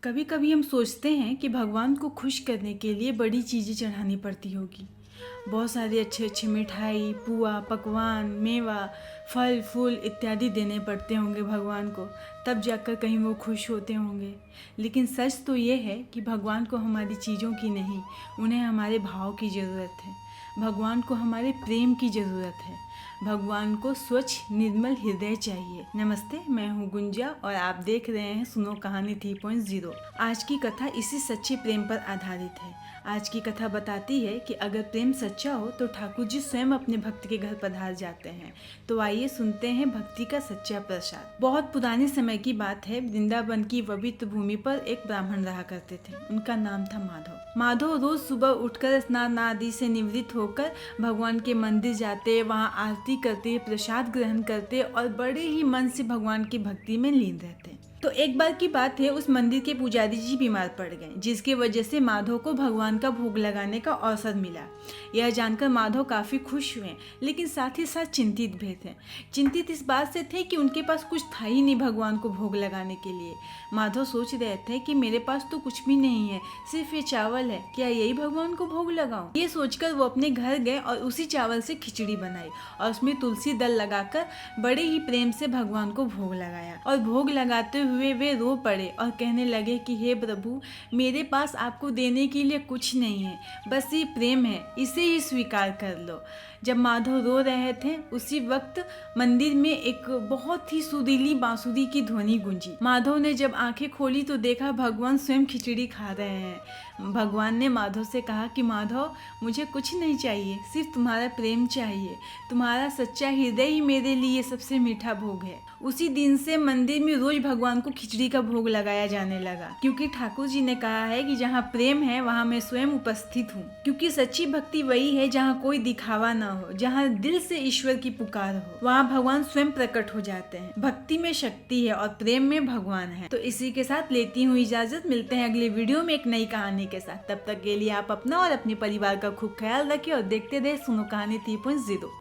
कभी कभी हम सोचते हैं कि भगवान को खुश करने के लिए बड़ी चीज़ें चढ़ानी पड़ती होगी। बहुत सारी अच्छे अच्छे मिठाई, पुआ, पकवान, मेवा, फल फूल इत्यादि देने पड़ते होंगे भगवान को, तब जाकर कहीं वो खुश होते होंगे। लेकिन सच तो ये है कि भगवान को हमारी चीज़ों की नहीं, उन्हें हमारे भाव की ज़रूरत है। भगवान को हमारे प्रेम की ज़रूरत है। भगवान को स्वच्छ निर्मल हृदय चाहिए। नमस्ते, मैं हूँ गुंजा और आप देख रहे हैं सुनो कहानी 3.0। आज की कथा इसी सच्चे प्रेम पर आधारित है। आज की कथा बताती है कि अगर प्रेम सच्चा हो तो ठाकुर जी स्वयं अपने भक्त के घर पधार जाते हैं। तो आइए सुनते हैं भक्ति का सच्चा प्रसाद। बहुत पुराने समय की बात है। वृंदावन की पवित्र भूमि पर एक ब्राह्मण रहा करते थे। उनका नाम था माधव। माधव रोज सुबह उठकर स्नान आदि से निवृत्त होकर भगवान के मंदिर जाते, वहाँ आरती करते, प्रसाद ग्रहण करते और बड़े ही मन से भगवान की भक्ति में लीन रहते। तो एक बार की बात है, उस मंदिर के पुजारी जी बीमार पड़ गए, जिसकी वजह से माधव को भगवान का भोग लगाने का अवसर मिला। यह जानकर माधव काफ़ी खुश हुए, लेकिन साथ ही साथ चिंतित भी थे। चिंतित इस बात से थे कि उनके पास कुछ था ही नहीं भगवान को भोग लगाने के लिए। माधव सोच रहे थे कि मेरे पास तो कुछ भी नहीं है, सिर्फ ये चावल है, क्या यही भगवान को भोग लगाऊं? ये सोचकर वो अपने घर गए और उसी चावल से खिचड़ी बनाई और उसमें तुलसी दल लगाकर बड़े ही प्रेम से भगवान को भोग लगाया। और भोग लगाते हुए वे रो पड़े और कहने लगे कि हे प्रभु, मेरे पास आपको देने के लिए कुछ नहीं है, बस ये प्रेम है, इसे ही स्वीकार कर लो। जब माधव रो रहे थे, उसी वक्त मंदिर में एक बहुत ही सुरीली बांसुरी की ध्वनि गूंजी। माधव ने जब आंखें खोली तो देखा भगवान स्वयं खिचड़ी खा रहे हैं। भगवान ने माधव से कहा कि माधव, मुझे कुछ नहीं चाहिए, सिर्फ तुम्हारा प्रेम चाहिए। तुम्हारा सच्चा हृदय ही मेरे लिए सबसे मीठा भोग है। उसी दिन से मंदिर में रोज भगवान को खिचड़ी का भोग लगाया जाने लगा, क्योंकि ठाकुर जी ने कहा है कि जहाँ प्रेम है वहाँ मैं स्वयं उपस्थित हूँ। क्योंकि सच्ची भक्ति वही है जहाँ कोई दिखावा ना हो, जहाँ दिल से ईश्वर की पुकार हो, वहाँ भगवान स्वयं प्रकट हो जाते हैं। भक्ति में शक्ति है और प्रेम में भगवान है। तो इसी के साथ लेती हूँ इजाजत। मिलते हैं अगले वीडियो में एक नई कहानी के साथ। तब तक के लिए आप अपना और अपने परिवार का खूब ख्याल रखिए और देखते रहे सुनो कहानी 3.0।